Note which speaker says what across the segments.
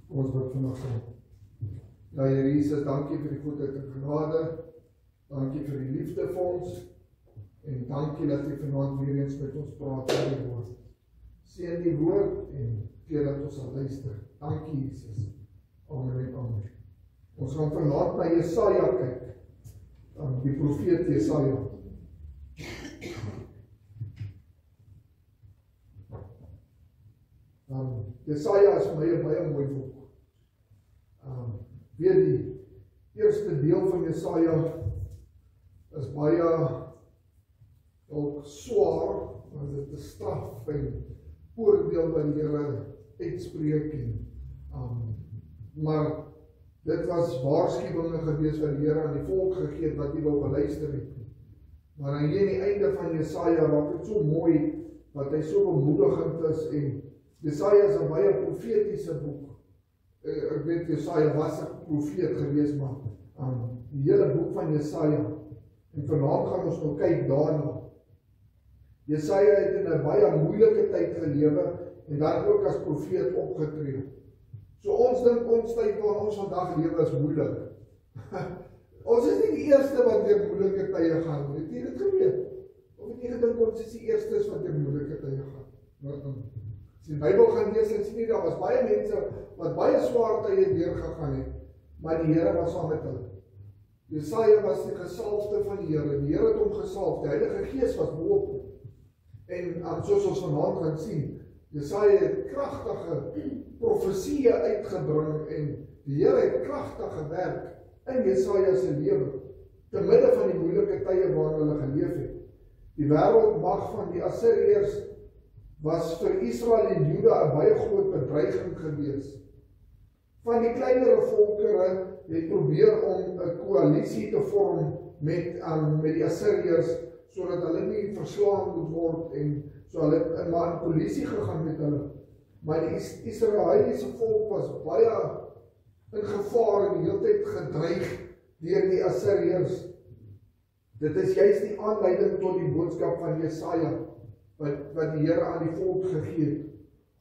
Speaker 1: Ons bid vanoggend. Ja, Here Jesus, dankie vir die goedheid en genade. Dankie vir die liefde vir ons. En dankie dat U vanaand weer eens met ons praat oor die woord. Seën die woord en gee dat ons sal luister. Dankie Jesus. Amen en amen. Ons gaan vanaand na Jesaja kyk. Die profeet Jesaja. Jesaja is vir my 'n baie mooi boek. Weer die eerste deel van Jesaja is baie ook swaar, want dit is straf en oordeel wat die Here uitspreek maar dit was waarskuwinge gewees wat die Here aan die volk gegee het wat nie wou geluister het nie. Maar hier aan die einde van Jesaja raak dit so mooi, wat hy so bemoedigend is, en Jesaja is 'n baie profetiese boek. Ek weet Jesaja was 'n profeet gewees, maar die hele boek van Jesaja, en vanaand gaan ons nou kyk daarna. Jesaja het in 'n baie moeilike tyd gelewe, en dan ook as profeet opgetree. So ons dink ons tyd waar ons vandag lewe is moeilik. Ons is nie die eerste wat deur moeilike tye gaan. Het jy dit geweet? Of het jy gedink ons is die eerstes wat deur moeilike tye gaan? As die Bybel gaan lees en sien nie, daar was baie mense wat baie swaar tye deurgegaan het, maar die Here was saam met hulle. Jesaja was die gesalfde van die Here. Die Here het hom gesalf. Die Heilige Gees was bo op hom. En soos ons vanaand gaan sien, Jesaja het kragtige profesieë uitgebring, en die Here het kragtig gewerk in Jesaja se lewe, te midde van die moeilike tye waarin hulle geleef het. Die wêreldmag van die Assiriërs was vir Israel en Juda 'n baie groot bedreiging gewees. Van die kleinere volkere het probeer om 'n koalisie te vorm met die Assiriërs, sodat hulle nie verslaan moet word, en so hulle maar in koalisie gegaan met hulle. Maar die Israeliese volk was baie in gevaar en die hele tyd gedreig deur die Assiriërs. Dit is juist die aanleiding tot die boodskap van Jesaja, wat die Here aan die volk gegee het.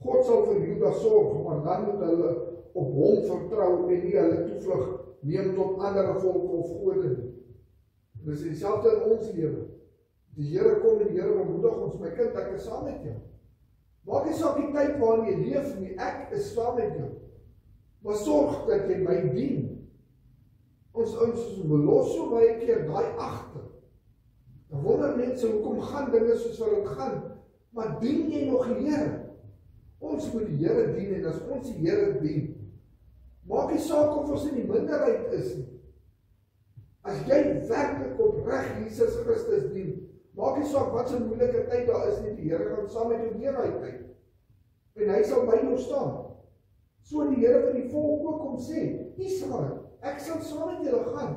Speaker 1: God sal vir Juda sorg, maar dan moet hulle op hom vertrou en nie hulle toevlug neem tot ander volke of gode nie. Dis dieselfde in ons lewe. Die Here kom en die Here bemoedig ons, my kind, ek is saam met jou. Maak nie saak die tyd waarin jy leef nie, ek is saam met jou. Maar sorg dat jy my dien. Ons los so baie keer daai agter. Dan wonder mense, hoekom gaan dinge soos wat dit gaan? Maar dien jy nog die Here? Ons moet die Here dien, en as ons die Here dien, maak nie saak of ons in die minderheid is nie. As jy werklik opreg Jesus Christus dien, maak nie saak wat so moeilike tyd daar is nie, die Here gaan saam met jou deur daai tyd. En hy sal by jou staan. So die Here vir die volk ook kom sê, Israel, ek sal saam met julle gaan,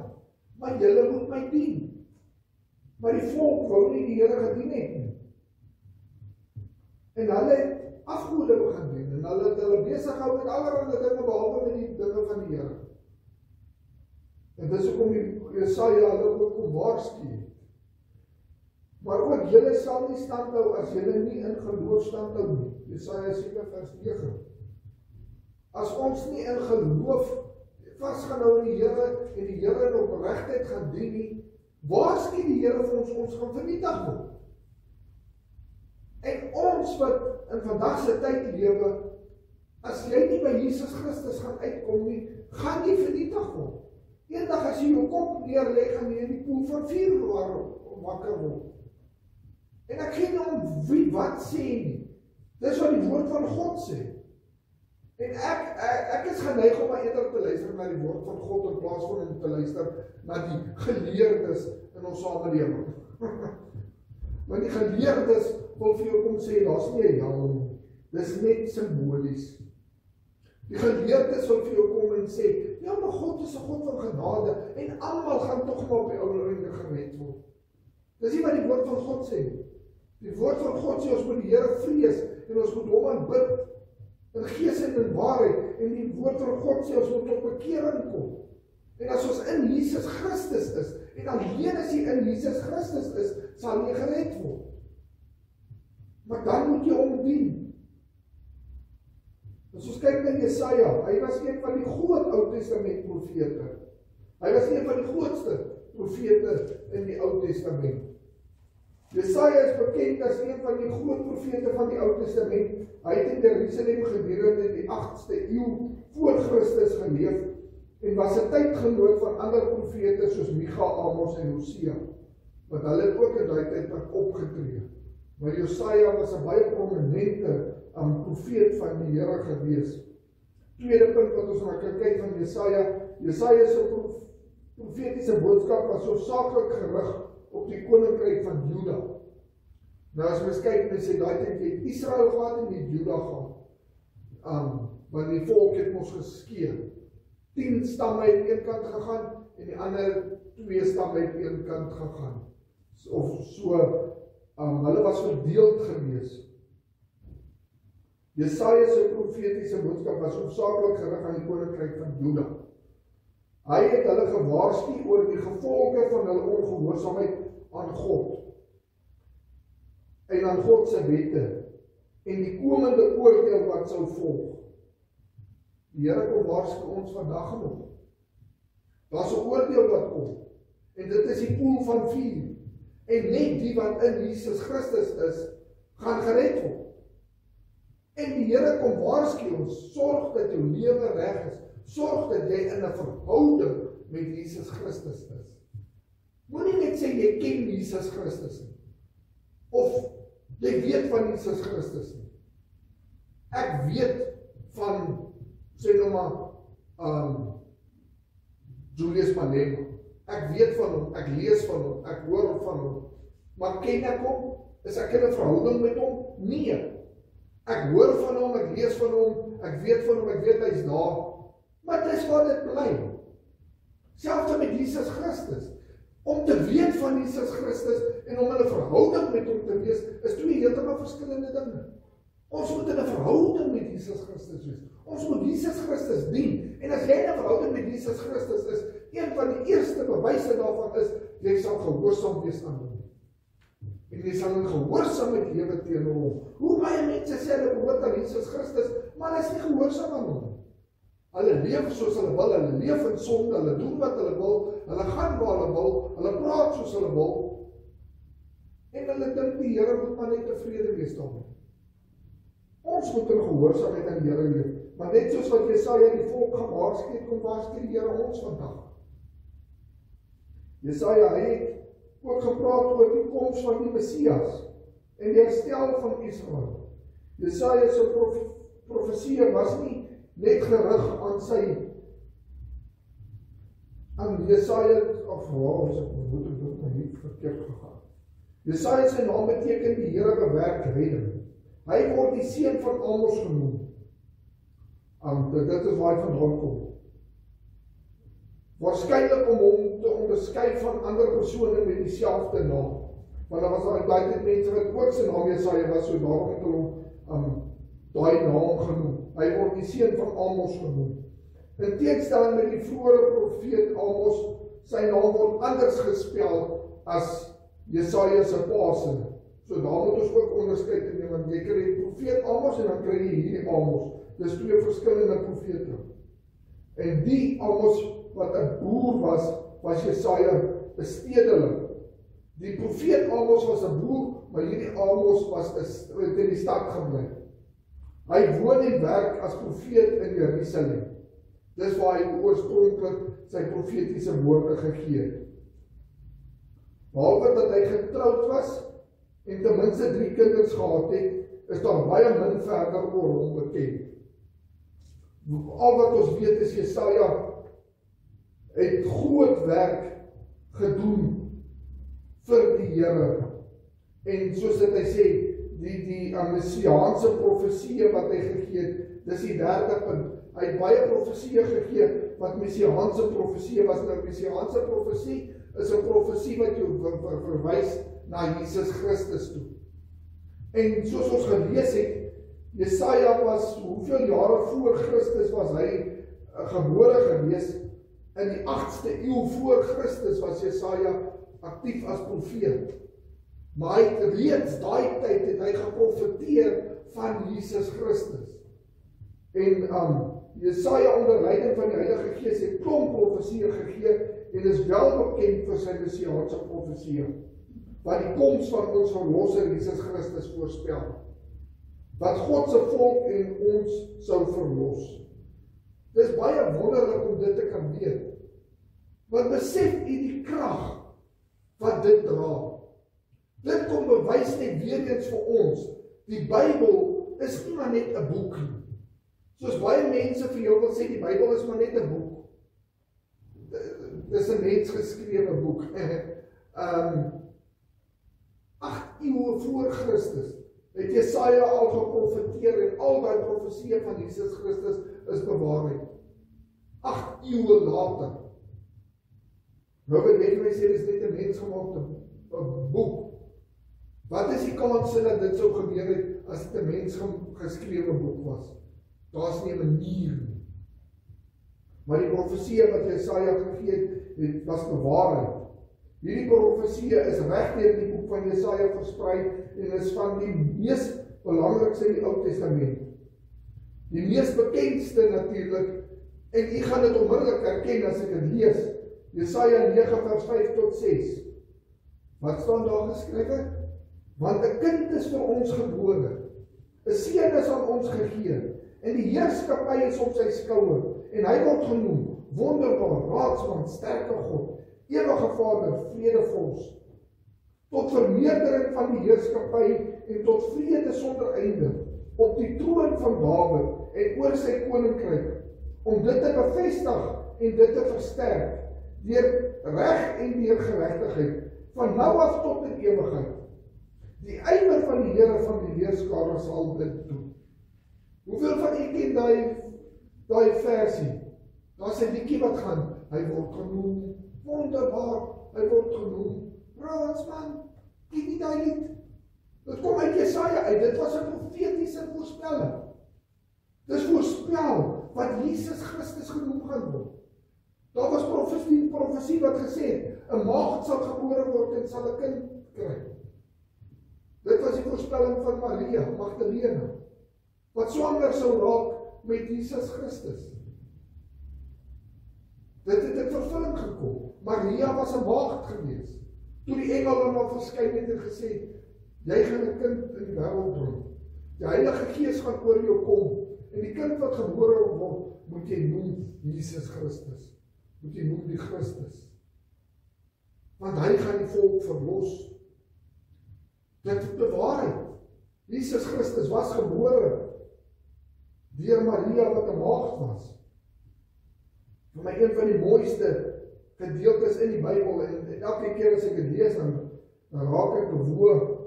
Speaker 1: maar julle moet my dien. Maar die volk wou nie die Here gedien het nie. En hulle het afgode begin doen, en hulle het hulle besig gehou met allerlei dinge behalwe met die dinge van die Here. En dis hoekom Jesaja hulle ook kom waarsku. Maar ook julle sal nie standhou as julle nie in geloof standhou nie. Jesaja 7 vers 9. As ons nie in geloof vasgaan hou in die Here en die Here in opregtheid gaan dien nie, waarsku die Here vir ons gaan vernietig word. En ons wat in vandag se tyd lewe, as jy nie by Jesus Christus gaan uitkom nie, gaan jy vernietig word. Eendag as jy jou kop neerlê, gaan jy in die poel van vuur wakker word. En ek gee nie om wie wat sê nie. Dis wat die woord van God sê. En ek is geneig om maar eerder te luister na die woord van God in plaas van om te luister na die geleerdes in ons samelewing. Want die geleerdes wil vir jou kom sê, daar's nie 'n hel nie. Dis net simbolies. Die geleerdes wil vir jou kom en sê, ja, maar God is 'n God van genade en almal gaan tog maar op die ou einde gered word. Dis nie wat die woord van God sê. Die woord van God sê ons moet die Here vrees en ons moet hom aanbid in gees en in waarheid, en die woord van God sê ons moet tot bekering kom. En as ons in Jesus Christus is, en alleen as jy in Jesus Christus is, sal jy gered word. Maar dan moet jy hom dien. As ons kyk na Jesaja, hy was een van die groot Ou Testament profete. Hy was een van die grootste profete in die Ou Testament. Jesaja is bekend as een van die groot profete van die Ou Testament. Hy het in Jerusalem gedurende die 8ste eeu voor Christus geleef en was 'n tydgenoot van ander profete soos Micha, Amos en Hosea, wat hulle het ook in daai tyd opgetree. Maar Jesaja was 'n baie prominente profeet van die Here gewees. Tweede punt wat ons na kyk van Jesaja se profetiese boodskap was hoofsaaklik gerig op die koninkryk van Juda. Nou as ons kyk, mens sê daai tyd het Israel gehad en het Juda gehad. Want die volk het ons geskeur. 10 stamme het een kant gegaan en die ander 2 stamme het een kant gegaan. Of so, hulle was verdeeld gewees. Jesaja se profetiese boodskap was hoofsaaklik gerig aan die koninkryk van Juda. Hy het hulle gewaarsku oor die gevolge van hulle ongehoorsaamheid aan God en aan God se wette en die komende oordeel wat sou volg. Die Here kom waarsku ons vandag nog. Daar's 'n oordeel wat kom en dit is die poel van vuur en net die wat in Jesus Christus is, gaan gered word. En die Here kom waarsku ons, sorg dat jou lewe reg is. Sorg dat jy in 'n verhouding met Jesus Christus is. Moenie net sê jy ken Jesus Christus nie. Of jy weet van Jesus Christus nie. Ek weet van, sê nou maar, Julius Malema. Ek weet van hom, ek lees van hom, ek hoor van hom. Maar ken ek hom? Is ek in 'n verhouding met hom? Nee. Ek hoor van hom, ek lees van hom, ek weet van hom, ek weet hy's daar. Maar dis waar dit bly. Selfs met Jesus Christus. Om te weet van Jesus Christus en om in 'n verhouding met hom te wees, is 2 heeltemal verskillende dinge. Ons moet in 'n verhouding met Jesus Christus wees. Ons moet Jesus Christus dien. En as jy in 'n verhouding met Jesus Christus is, een van die eerste bewyse daarvan is, jy sal gehoorsaam wees aan hom. En jy sal in gehoorsaamheid lewe teenoor hom. Hoe baie mense sê hulle behoort aan Jesus Christus, maar hulle is nie gehoorsaam aan hom. Hulle leef soos hulle wil, hulle leef in sonde, hulle doen wat hulle wil, hulle gaan waar hulle wil, hulle praat soos hulle wil, en hulle dink die Here moet maar net tevrede wees daarmee. Ons moet in gehoorsaamheid aan die Here leef, maar net soos wat Jesaja die volk gewaarsku het, kom waarsku die Here ons vandag. Jesaja het ook gepraat oor die koms van die Messias en die herstel van Israel. Jesaja se profesie was nie net gerig aan Jesaja, of waar is ek moet dit maar nie verkeerd gegaan. Jesaja se naam beteken die Here bewerk redding. Hy word die seun van Amos genoem. Dit is waar hy vandaan kom. Waarskynlik om hom te onderskei van ander persone met dieselfde naam. Want daar was daai tyd mense wat ook sy naam Jesaja was, so daarom het hulle daai naam genoem. Hy word die seun van Amos genoem. In teenstelling met die vroeëre profeet Amos, sy naam word anders gespel as Jesaja se pa se. So daar moet ons ook onderskei neem, want jy kry die profeet Amos en dan kry jy hierdie Amos. Dis 2 verskillende profete. En die Amos wat 'n boer was Jesaja 'n stedeling. Die profeet Amos was 'n boer, maar hierdie Amos het in die stad gebly. Hy woon en werk as profeet in Jerusalem. Dis waar hy oorspronklik sy profetiese woorde gegee het. Behalwe dat hy getroud was en ten minste 3 kinders gehad het, is daar baie min verder oor hom bekend. Al wat ons weet is Jesaja het groot werk gedoen vir die Here. En soos dit hy sê, die messiaanse profesie wat hy gegee het, dis die 3de punt. Hy het baie profesie gegee wat messiaanse profesie was. Nou, messiaanse profesie is 'n profesie wat jou verwys na Jesus Christus toe. En soos ons gelees het, Jesaja was, hoeveel jare voor Christus was hy gebore gewees? In die 8ste eeu voor Christus was Jesaja aktief as profeet. Maar hy het reeds daai tyd het hy geprofeteer van Jesus Christus. En Jesaja onder leiding van die Heilige Gees het klomp profesieë gegee en is wel bekend vir sy messiaanse profesieë, wat die koms van ons verlosser Jesus Christus voorspel, wat God se volk en ons sou verlos. Dis baie wonderlik om dit te kan weet. Want besef u die krag wat dit dra. Dit kom bewys net weer eens vir ons, die Bybel is nie maar net 'n boek nie. Soos baie mense vir jou wil sê, die Bybel is maar net 'n boek. Dis 'n mensgeskrewe boek. 8 eeue voor Christus het Jesaja al geprofeteer en al daai profesieë van Jesus Christus is bewaarheid. 8 eeue later. Nou wil net my sê, dis net 'n mensgemaakte boek. Wat is die kans dat dit sou gebeur het as dit 'n mensgeskrewe boek was? Daar's nie 'n manier nie. Maar die profesieë wat Jesaja gegee het, was bewaarheid. Hierdie profesieë is reg deur die boek van Jesaja versprei en is van die mees belangrikste in die Ou Testament. Die mees bekendste natuurlik, en u gaan dit onmiddellik herken as ek dit lees. Jesaja 9 vers 5 tot 6. Wat staan daar geskrywe? Want 'n kind is vir ons gebore, 'n seun is aan ons gegee, en die heerskappy is op sy skouer, en hy word genoem Wonderbaar, Raadsman, Sterke God, Ewige Vader, Vredevors, tot vermeerdering van die heerskappy en tot vrede sonder einde, op die troon van Dawid en oor sy koninkryk, om dit te bevestig en dit te versterk, deur reg en deur geregtigheid, van nou af tot in ewigheid. Die ywer van die Here van die leerskare sal dit doen. Hoeveel van u ken daai versie? Daar's 'n liedjie wat gaan, hy word genoem Wonderbaar, hy word genoem Raadsman. Ken jy daai lied? Dit kom uit Jesaja uit, dit was 'n profetiese voorspelling. Dis voorspel wat Jesus Christus genoem gaan word. Daar was profesie wat gesê het, 'n maagd sal gebore word en sal 'n kind kry. Dit was die voorspelling van Maria Magdalena, wat swanger sou raak met Jesus Christus. Dit het in vervulling gekom. Maria was 'n maagd gewees. Toe die engel aan haar verskyn het en gesê, jy gaan 'n kind in die wêreld bring. Die Heilige Gees gaan oor jou kom, en die kind wat gebore word, moet jy noem Jesus Christus. Moet jy noem die Christus. Want hy gaan die volk verlos. Dit is bewaarheid. Jesus Christus was gebore deur Maria wat 'n maagd was. Vir my een van die mooiste gedeeltes in die Bybel, en elke keer as ek dit lees, dan raak ek bewoe.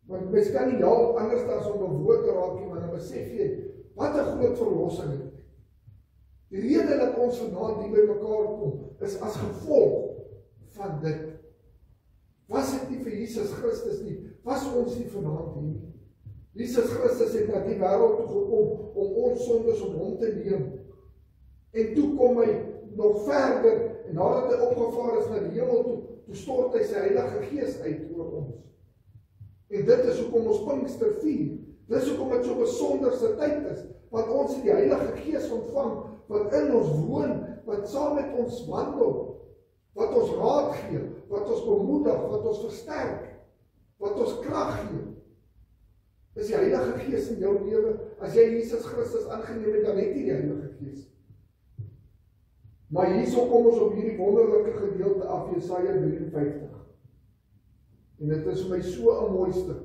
Speaker 1: Want mens kan nie help anders as om bewoe te raak nie, want dan besef jy, wat 'n groot verlossing het. Die rede dat ons vanaand hier by mekaar kom, is as gevolg van dit. Was dit nie vir Jesus Christus nie, was ons nie vanaand hier nie. Jesus Christus het na die wêreld toe gekom om ons sondes op hom te neem. En toe kom hy nog verder, en nadat hy opgevaar is na die hemel toe, toe stort hy sy Heilige Gees uit oor ons. En dit is hoekom ons Pinkster vier. Dit is hoekom dit so 'n besonderse tyd is, want ons het die Heilige Gees ontvang, wat in ons woon, wat saam met ons wandel, wat ons raad gee, wat ons bemoedig, wat ons versterk, wat ons krag gee. Is die Heilige Gees in jou lewe? As jy Jesus Christus aangeneem het, dan het jy die Heilige Gees. Maar hierso kom ons op hierdie wonderlike gedeelte af, Jesaja 53. En dit is vir my so 'n mooi stuk.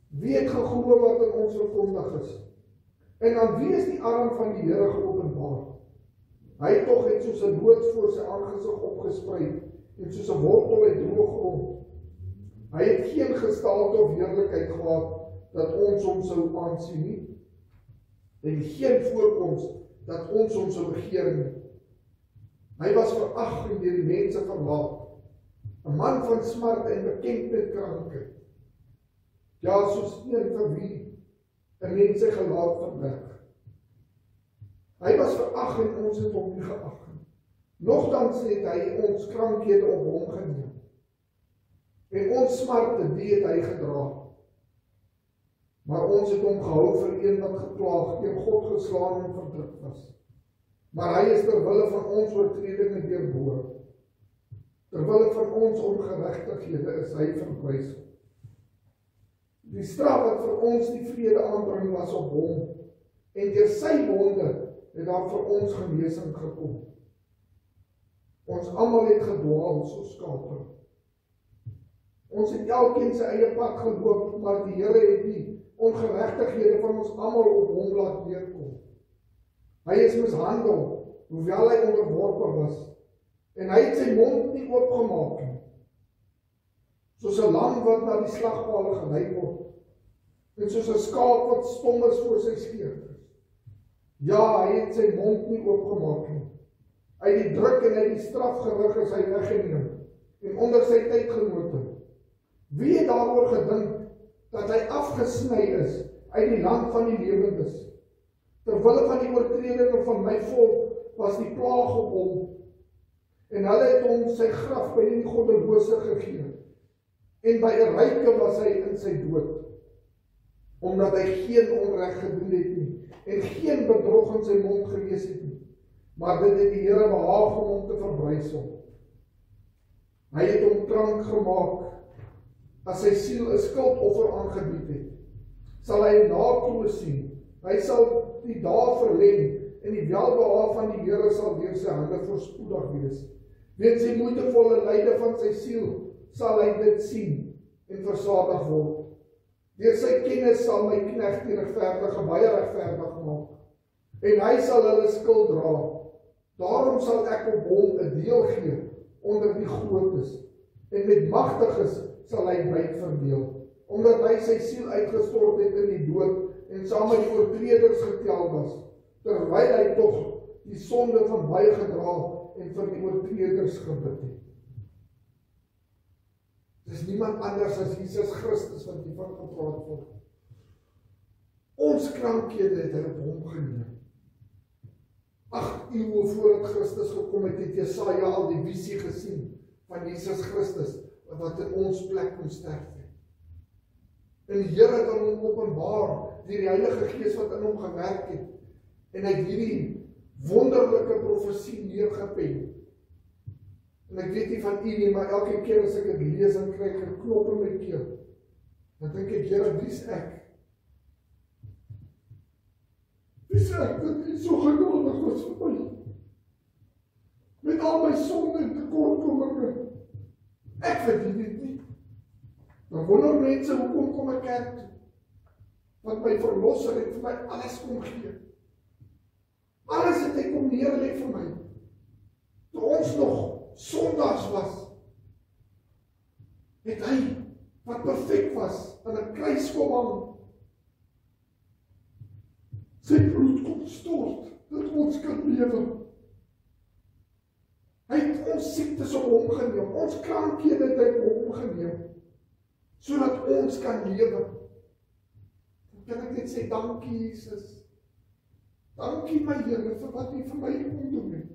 Speaker 1: Wie het geglo wat in ons verkondig is? En aan wie is die arm van die Here geopenbaar? Hy tog het soos 'n boot voor sy aangesig opgesprei, en soos 'n wortel uit droë grond. Hy het geen gestalte of heerlikheid gehad, dat ons hom sou aansien nie, en geen voorkoms, dat ons hom sou begeer nie. Hy was verag en deur die mense verlaat, 'n man van smart en bekend met krankheid. Ja, soos een vir wie 'n mens sy gelaat verberg. Hy was verag en ons het hom nie geag nie. Nogtans het hy ons krankhede op hom geneem, en ons smarte, die het hy gedra. Maar ons het hom gehou vir een wat geplaag, teen God geslaan en verdruk was. Maar hy is ter wille van ons oortredinge deurboor. Ter wille van ons ongeregtighede is hy verwysel. Die straf wat vir ons die vrede aanbring was op hom, en deur sy wonde het daar vir ons genesing gekom. Ons almal het gedwaal soos skape. Ons het elkeen sy eie pad geloop, maar die Here het die ongeregtighede van ons almal op hom laat neerkom. Hy is mishandel, hoewel hy onderworpe was, en hy het sy mond nie oopgemaak nie. Soos 'n lam wat na die slagpaal gelei word, en soos 'n skaap wat stom is voor sy scheerders. Ja, hy het sy mond nie oopgemaak nie. Uit die druk en uit die strafgerig is hy weggeneem, en onder sy tydgenote. Wie het daaroor gedink, dat hy afgesny is uit die land van die lewendes? Terwille van die oortredinge van my volk was die plaag op hom, en hulle het hom sy graf by die goddelose gegee, en by 'n ryke was hy in sy dood, omdat hy geen onreg gedoen het nie, en geen bedrog in sy mond gewees het nie, maar dit het die Here behaag om hom te verbrysel. Hy het hom krank gemaak, as sy siel 'n skuldoffer aangebied het, sal hy nakloos sien, hy sal die dae verleng, en die welbehaag van die Here sal deur sy hande voorspoedig wees. Weens die moeitevolle lyde van sy siel, sal hy dit sien, en versadig word. Deur sy kennis sal my knegt die regverdige baie regverdig maak, en hy sal hulle skuld dra. Daarom sal ek op hom 'n deel gee onder die grootes, en met magtiges sal hy byt verdeel, omdat hy sy siel uitgestort het in die dood, en saam met die oortreders getel was, terwyl hy tog die sonde van baie gedra en vir die oortreders gebid het. Dis niemand anders as Jesus Christus wat hiervan gepraat word. Ons krankhede het hy op hom geneem. 8 eeue voordat Christus gekom het, het Jesaja al die visie gesien van Jesus Christus, wat in ons plek kon sterf het. En die Here het aan hom openbaar, deur die Heilige Gees wat in hom gewerk het, en hy het hierdie wonderlike profesie neergepen. En ek weet nie van u nie, maar elke keer as ek dit lees, dan kry ek 'n knop in my keel. Dan dink ek, Here, wie is ek? Wie is ek dat u so genadig was vir my? Met al my sonde en tekortkominge. Ek verdien dit nie. Dan wonder mense, hoekom kom ek kerk toe? Want my verlosser het vir my alles kom gee. Alles het hy kom neerlê vir my. Toe ons nog sondags was, het hy, wat perfek was, aan 'n kruis kom hang. Sy bloed kom stort, dat ons kan lewe. Hy het ons siektes op hom geneem, ons krankhede het hy op hom geneem, sodat ons kan lewe. Kan ek net sê, dankie Jesus. Dankie my Here vir wat u vir my kom doen het.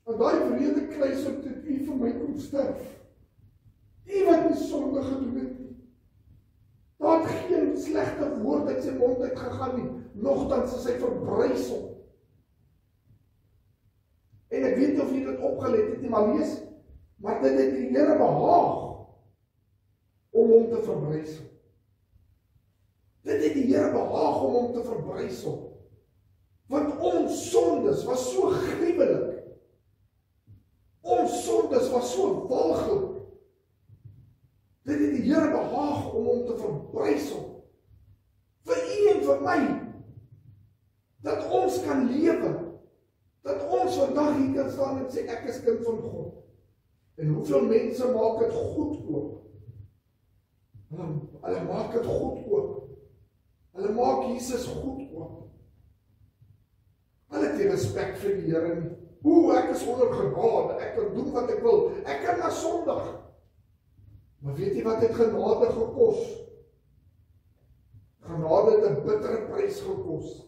Speaker 1: Want daai wrede kruis op dit u vir my kom sterf. U wat nie sonde gedoen het nie. Daar het geen slegte woord uit sy mond uitgegaan nie, nogtans is hy verbrysel. En ek weet nie of jy dit opgelet het nie, maar lees, maar dit het die Here behaag om hom te verbrysel. Dit het die Here behaag om hom te verbrysel. Want ons sondes was so gruwelik. Ons sondes was so walglik. Dit het die Here behaag om hom te verbrysel. Vir u en vir my. Dat ons kan lewe. Dat ons vandag hier kan staan en sê, ek is kind van God. En hoeveel mense maak dit goedkoop? Hulle maak dit goedkoop. Hulle maak Jesus goedkoop. Hulle het nie respek vir die Here nie. Ek is onder genade, ek kan doen wat ek wil, ek kan maar sondig. Maar weet jy wat het genade gekos? Genade het 'n bittere prys gekos.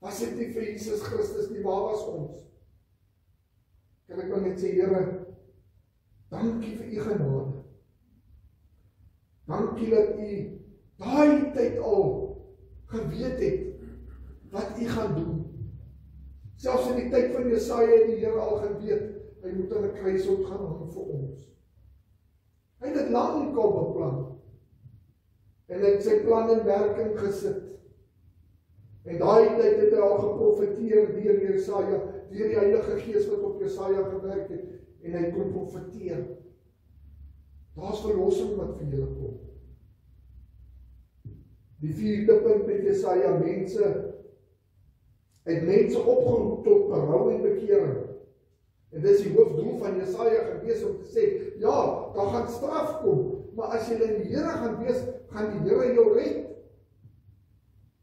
Speaker 1: Was dit nie vir Jesus Christus nie, waar was ons? Kan ek maar net sê, Here, dankie vir u genade. Dankie dat u daai tyd al geweet het wat U gaan doen. Selfs in die tyd van Jesaja het die Here al geweet, hy moet aan 'n kruishout gaan hang vir ons. Hy het dit lank al beplan. En hy het sy plan in werking gesit. En daai tyd het hy al geprofeteer deur Jesaja, deur die Heilige Gees wat op Jesaja gewerk het, en hy kon profeteer. Daar's verlossing wat vir julle kom. Die 4de punt met Jesaja, mense opgeroep tot berou en bekering. En dis die hoofdoel van Jesaja gewees om te sê, ja, daar gaan straf kom, maar as jy in die Here gaan wees, gaan die Here jou red.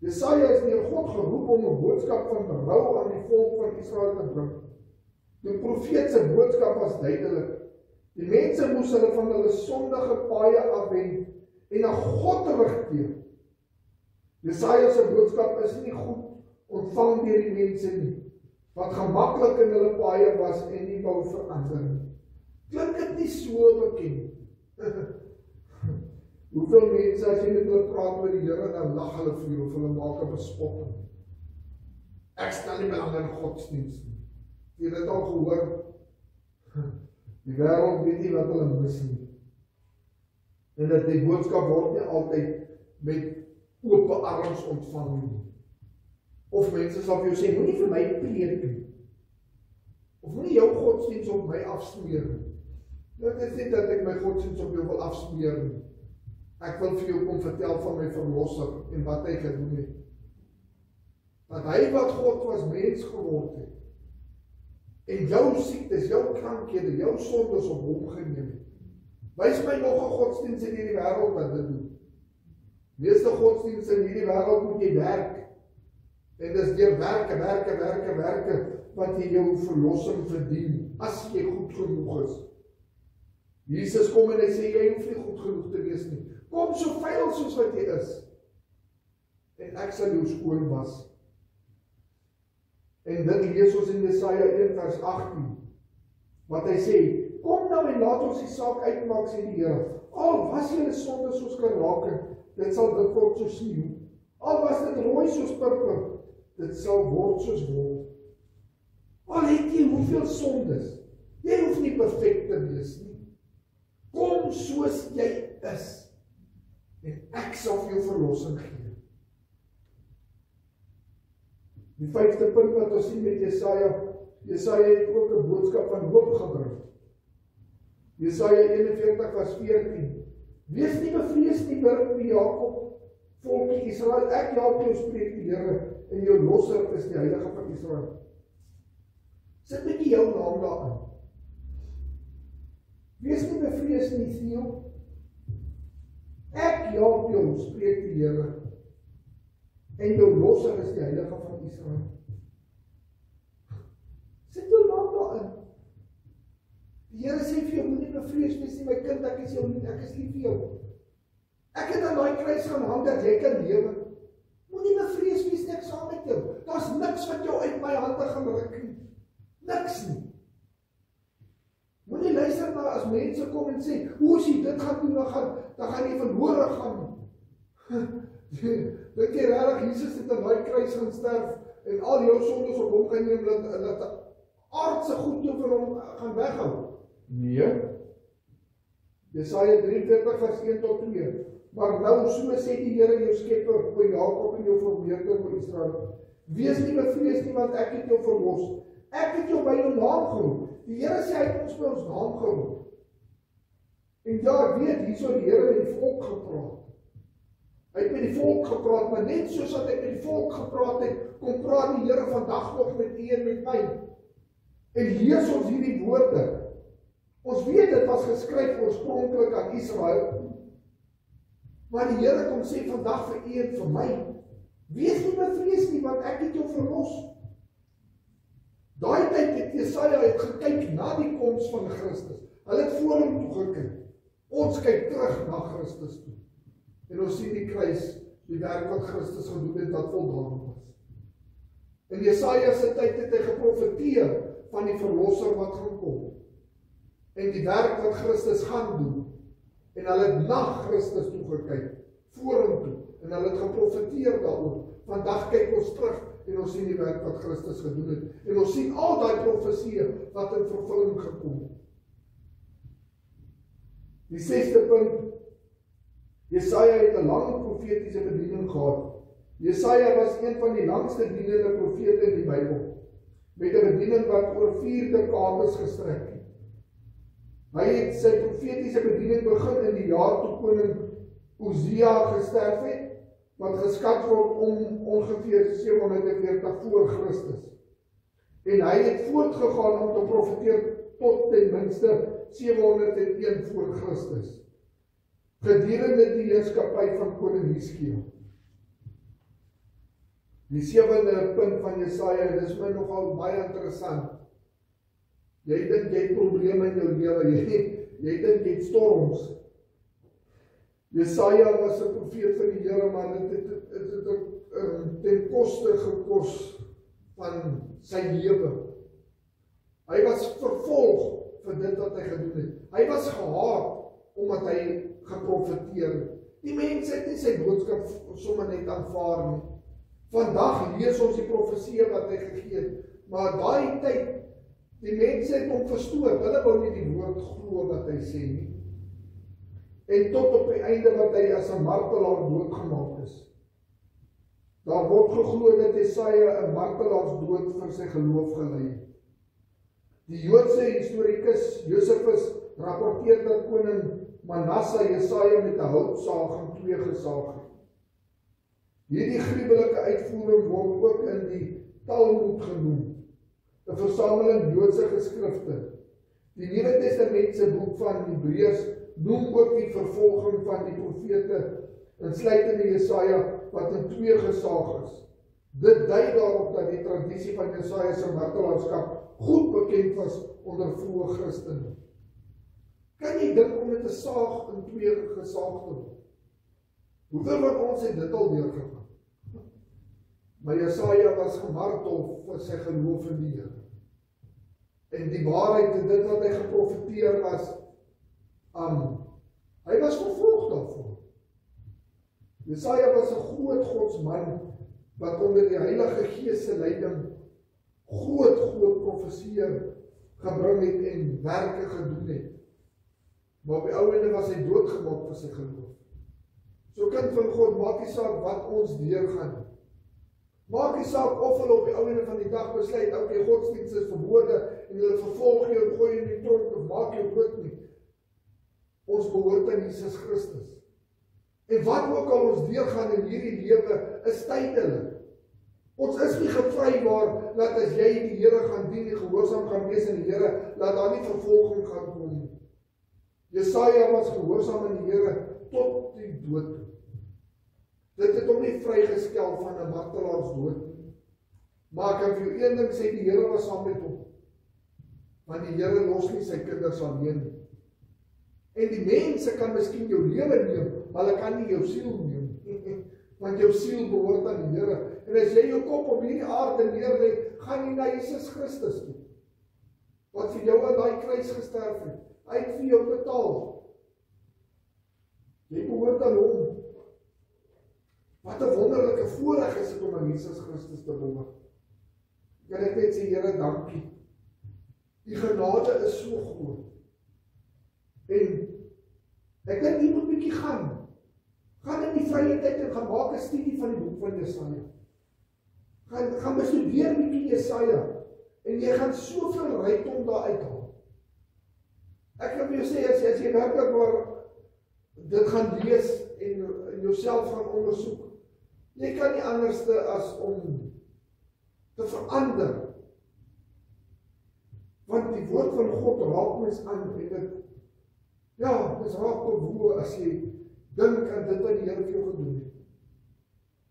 Speaker 1: Jesaja is deur God geroep om 'n boodskap van berou aan die volk van Israel te bring. Die profeet se boodskap was duidelik. Die mense moes hulle van hulle sondige paaie afwend en na God terugkeer. Jesaja se boodskap is nie goed ontvang deur die mense nie, wat gemaklik in hulle paaie was en nie wou verander nie. Klink dit nie so bekend? Hoeveel mense as jy met hulle praat oor die Here, dan lag hulle vir jou of hulle maak 'n bespotting. Ek stel nie belang in godsdienst nie. Jy het dit al gehoor. Die wêreld weet nie wat hulle mis nie. En dat die boodskap word nie altyd met oop arms ontvang nie. Of mense sal vir jou sê, moenie vir my preek nie. Of moenie jou godsdienst op my afsmeer nie. Dit is nie dat ek my godsdienst op jou wil afsmeer nie. Ek wil vir jou kom vertel van my verlosser en wat hy gedoen het. Dat hy wat God was mens geword het. En jou siektes, jou krankhede, jou sondes op hom geneem het. Wys my nog 'n godsdienst in hierdie wêreld wat dit doen. Meeste godsdienste in hierdie wêreld moet jy werk. En dis deur werke wat jy jou verlossing verdien, as jy goed genoeg is. Jesus kom en hy sê, jy hoef nie goed genoeg te wees nie. Kom so vuil soos wat jy is. En ek sal jou skoon was. En dit lees ons in Jesaja 1 vers 18. Wat hy sê, kom nou en laat ons die saak uitmaak, sê die Here. Al was julle sonde soos karake, dit sal dit word soos sneeu. Al was dit rooi soos purper, dit sal word soos wol. Al het jy hoeveel sondes, jy hoef nie perfek te wees nie. Kom soos jy is, en ek sal vir jou verlossing gee. Die 5de punt wat ons sien met Jesaja het ook 'n boodskap van hoop gebring. Jesaja 41 vers 14. Wees nie bevrees nie, burg Jakob, volkie Israel, ek help jou, spreek die Here, en jou losser is die Heilige van Israel. Sit bietjie jou naam daarin. Wees nie bevrees nie, Sion. Ek help jou, spreek die Here, en jou losser is die Heilige van Israel. Sit jou naam daarin. Die Here sê vir jou, moenie bevrees wees nie, my kind, ek is jou lief, ek is lief vir jou. Ek het aan daai kruis gaan hang dat jy kan lewe. Moenie bevrees wees nie, ek saam met jou. Daar's niks wat jou uit my hande gaan ruk nie. Niks nie. Moenie luister na as mense kom en sê, hoe as jy dit gaan doen, dan gaan jy verlore gaan. Dink jy regtig Jesus het aan daai kruis gaan sterf en al jou sondes op hom geneem dat aardse goed jou vir hom gaan weghou? Nee. Jesaja 43 vers 1 tot 2. Maar nou so sê die Here jou skepper, o Jakob en jou vermeerder, o Israel. Wees nie bevrees nie, want ek het jou verlos. Ek het jou by jou naam geroep. Die Here sê hy het ons by ons naam geroep. En ja, ek weet, hierso die Here met die volk gepraat. Hy het met die volk gepraat, maar net soos wat hy met die volk gepraat het, kom praat die Here vandag nog met u en met my. En lees ons hierdie woorde. Ons weet dit was geskryf oorspronklik aan Israel. Maar die Here kom sê vandag vir u en vir my, wees nie bevrees nie, want ek het jou verlos. Daai tyd het Jesaja gekyk na die koms van Christus. Hulle het voor hom toe gekyk. Ons kyk terug na Christus toe. En ons sien die kruis, die werk wat Christus gedoen het, wat voldaan was. In Jesaja se tyd het hy geprofeteer van die verlosser wat gaan kom. En die werk wat Christus gaan doen. En hulle het na Christus toe gekyk, vorentoe, en hulle het geprofeteer daaroor. Vandag kyk ons terug, en ons sien die werk wat Christus gedoen het, en ons sien al die profesieë wat in vervulling gekom het. Die 6de punt, Jesaja het 'n lang profetiese bediening gehad. Jesaja was een van die langste dienende profete in die Bybel, met 'n bediening wat oor 4 dekades gestrek het. Hy het sy profetiese bediening begin in die jaar toe koning Osia gesterf het, wat geskat word om ongeveer 740 voor Christus. En hy het voortgegaan om te profeteer tot ten minste 701 voor Christus, gedurende die heerskappy van koning Hizkia. Die 7de punt van Jesaja, dit is my nogal baie interessant. Jy dink jy het probleme in jou lewe, jy dink jy het storms. Jesaja was 'n profeet van die Here, maar dit het ten koste gekos van sy lewe. Hy was vervolg vir dit wat hy gedoen het. Hy was gehaat omdat hy geprofeteer het. Die mense het nie sy boodskap sommer net aanvaar nie. Vandag lees ons die profesieë wat hy gegee het, maar daai tyd, die mense het hom verstoot, hulle wou nie die woord glo wat hy sê nie. En tot op die einde wat hy as 'n martelaar doodgemaak is. Daar word geglo dat Jesaja 'n martelaarsdood vir sy geloof gelei het. Die Joodse historikus Josephus rapporteer dat koning Manasse Jesaja met 'n houtsaag in 2 gesaag het. Hierdie gruwelike uitvoering word ook in die Talmud genoem, 'n versameling Joodse geskrifte. Die Nuwe Testamentse boek van Hebreërs noem ook die vervolging van die profete, insluitende Jesaja, wat in 2 gesaag is. Dit dui daarop dat die tradisie van Jesaja se martelaarskap goed bekend was onder vroeë Christene. Kan jy dink om met 'n saag in 2 gesaag te word? Hoeveel van ons het dit al deurgegaan? Maar Jesaja was gemartel vir sy geloof in die Here. En die waarheid en dit wat hy geprofeteer was, hy was vervolg daarvoor. Jesaja was 'n groot godsman, wat onder die Heilige Gees se leiding groot profesieë gebring het en werke gedoen het. Maar op die ou ende was hy doodgemaak vir sy geloof. So kind van God, maak nie saak wat ons deurgaan. Maak nie saak of hulle op die ou ende van die dag besluit, okay, godsdienst is verbode en hulle vervolg jou en gooi jou in die tronk of maak jou dood nie. Ons behoort aan Jesus Christus. En wat ook al ons deurgaan in hierdie lewe is tydelik. Ons is nie gevrywaar dat as jy die Here gaan dien en gehoorsaam gaan wees in die Here, dat daar nie vervolging gaan kom nie. Jesaja was gehoorsaam aan die Here tot die dood. Dit het hom nie vrygestel van 'n martelaarsdood nie. Maar ek kan vir jou een ding sê, die Here was saam met hom. Want die Here los nie sy kinders alleen nie. En die mense kan miskien jou lewe neem, maar hulle kan nie jou siel neem. Want jou siel behoort aan die Here. En as jy jou kop op hierdie aarde neerlê, gaan jy na Jesus Christus toe. Wat vir jou aan daai kruis gesterf het. Hy het vir jou betaal. Jy behoort aan hom. Wat 'n wonderlike voorreg is dit om aan Jesus Christus te behoort. Kan ek net sê, Here, dankie. Die genade is so groot. En ek dink jy moet 'n bietjie gaan. Gaan in die vrye tyd en gaan maak 'n studie van die boek van Jesaja. Gaan bestudeer 'n bietjie Jesaja. En jy gaan soveel rykdom daar uithaal. Ek kan vir jou sê, as jy werklik maar dit gaan lees en jouself gaan ondersoek, jy kan nie anderste as om te verander. Want die woord van God raak mens aan en dit, ja, dis raak bewoe as jy dink aan dit wat die Here vir jou gedoen het.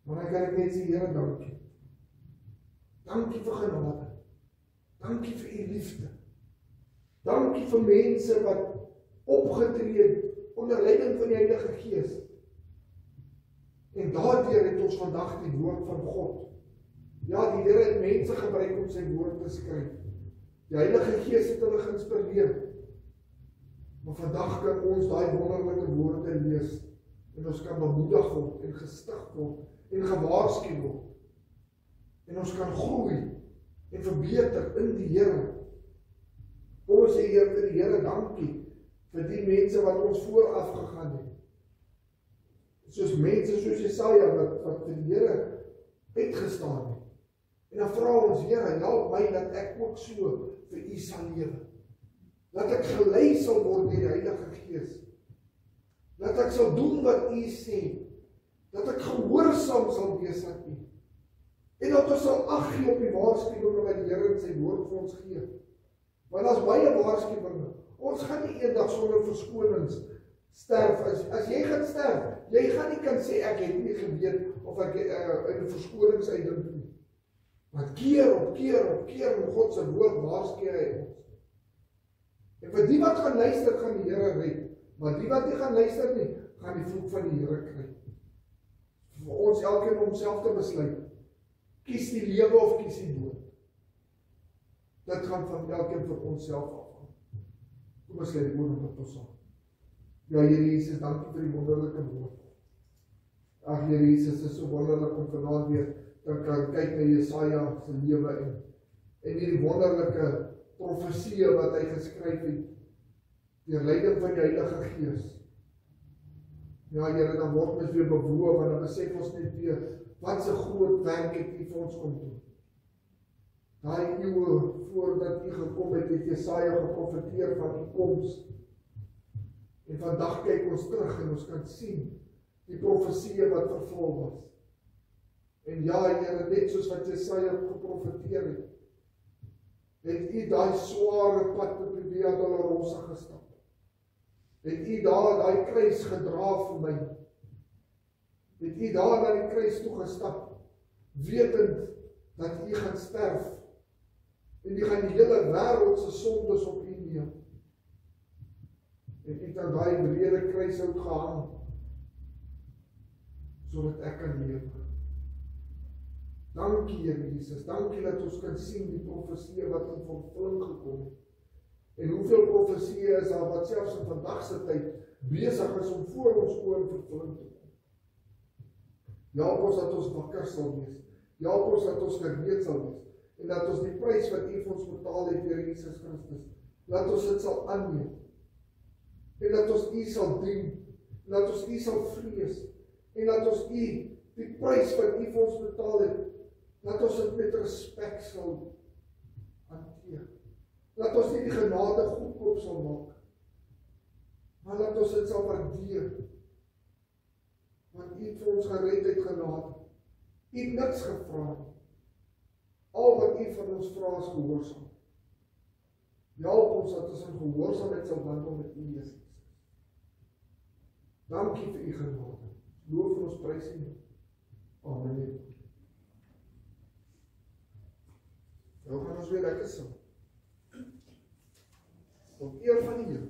Speaker 1: Maar dan kan ek net sê, Here, dankie. Dankie vir genade. Dankie vir u liefde. Dankie vir mense wat opgetree het onder leiding van die Heilige Gees. En daardeur het ons vandag die woord van God. Ja, die Here het mense gebruik om sy woord te skryf. Die Heilige Gees het hulle geïnspireer. Maar vandag kan ons daai wonderlike woorde lees en ons ons kan bemoedig word en gestig word en gewaarsku word. En ons kan groei en verbeter in die Here. Ons sê vir die Here dankie vir die mense wat ons vooraf gegaan het. Soos mense soos Jesaja wat vir die Here uitgestaan het. En dan vra ons, Here, help my dat ek ook so vir U sal lewe. Dat ek gelei sal word deur die Heilige Gees. Dat ek sal doen wat U sê. Dat ek gehoorsaam sal wees aan U. En dat ons sal ag gee op die waarskuwinge wat die Here in sy woord vir ons gee. Want daar's baie waarskuwinge. Ons gaan nie eendag sonder verskonings sterf. As jy gaan sterf, jy gaan nie kan sê ek het nie geweet of ek in 'n verskonings uitdink nie. Want keer op keer in God se woord waarsku hy ons. En vir die wat gaan luister, gaan die Here red. Maar die wat nie gaan luister nie, gaan die vloek van die Here kry. Vir ons elkeen om homself te besluit. Kies die lewe of kies die dood. Dit gaan van elkeen vir onsself afhang. Kom ons lê die woord op ons aan. Ja, Here Jesus, dankie vir die wonderlike woord. Ag Here Jesus, dit is so wonderlik om vanaand weer te kan kyk na Jesaja se lewe en hierdie wonderlike profesie wat hy geskryf het deur leiding van die Heilige Gees. Ja Here, dan word ons weer bewoog en dan besef ons net weer wat 'n groot werk het U vir ons kom doen. Daai eeue voordat U gekom het Jesaja geprofeteer van U koms. En vandag kyk ons terug en ons kan sien die profesie wat vervul was. En ja Here, net soos wat Jesaja geprofeteer het U daai sware pad op die Via Dolorosa gestap. Het U daar daai kruis gedra vir my. Het U daar na die kruis toe gestap, wetend dat U gaan sterf en U gaan die hele wêreld se sondes op U neem. En U het aan daai breë kruishout gehang sodat ek kan lewe. Dankie Here Jesus, dankie dat ons kan sien die profesie wat in vervulling gekom het. En hoeveel profesieë is daar wat selfs in vandag se tyd besig is om voor ons oë in vervulling te kom. Help ons dat ons wakker sal wees. Help ons dat ons gereed sal wees. En dat ons die prys wat U vir ons betaal het deur Jesus Christus, dat ons dit sal aanneem. En dat ons U sal dien. En dat ons U sal vrees. En dat ons U, die prys wat U vir ons betaal het, dat ons dit met respek sal hanteer. Dat ons nie die genade goedkoop sal maak, maar dat ons dit sal waardeer. Want U het vir ons gered uit genade. U het niks gevra nie. Al wat U van ons vra is gehoorsaam. Help ons dat ons in gehoorsaamheid sal wandel met U Jesus. Dankie vir U genade. Loof en ons prys U. Amen. Nou gaan ons weer lekker sing. Tot eer van die Here.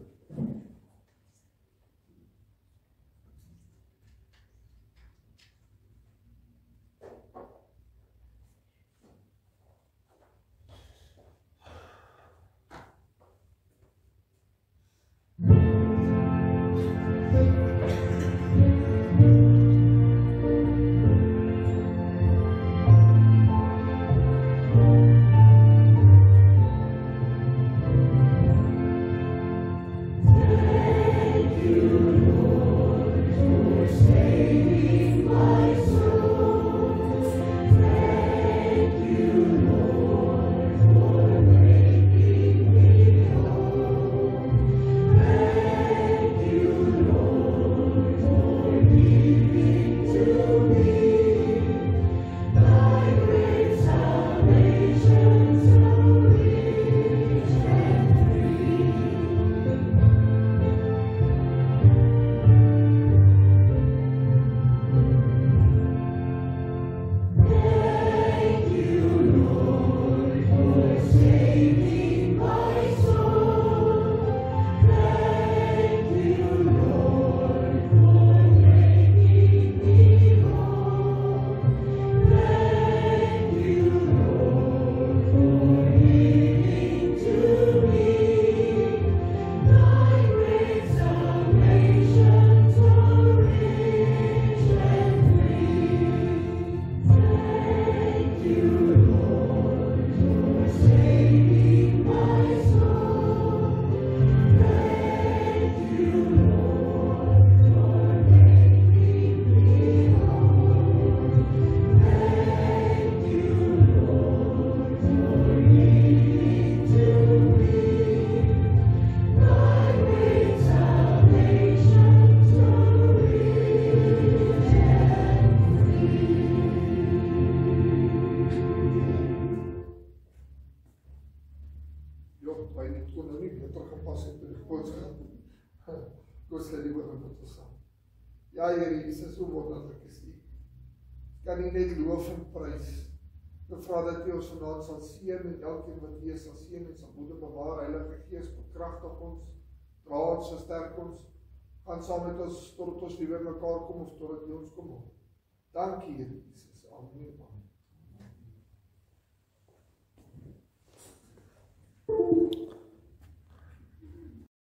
Speaker 1: Ja, Here Jesus, hoe wonderlik is U. Kan U net loof en prys. Ek vra dat U ons vanaand sal seën en elkeen wat hier sal seën en sal moed bewaar. Heilige Gees, bekragtig ons, dra ons, versterk ons, gaan saam met ons totdat ons weer mekaar kom of totdat U ons kom. Dankie, Here Jesus. Amen.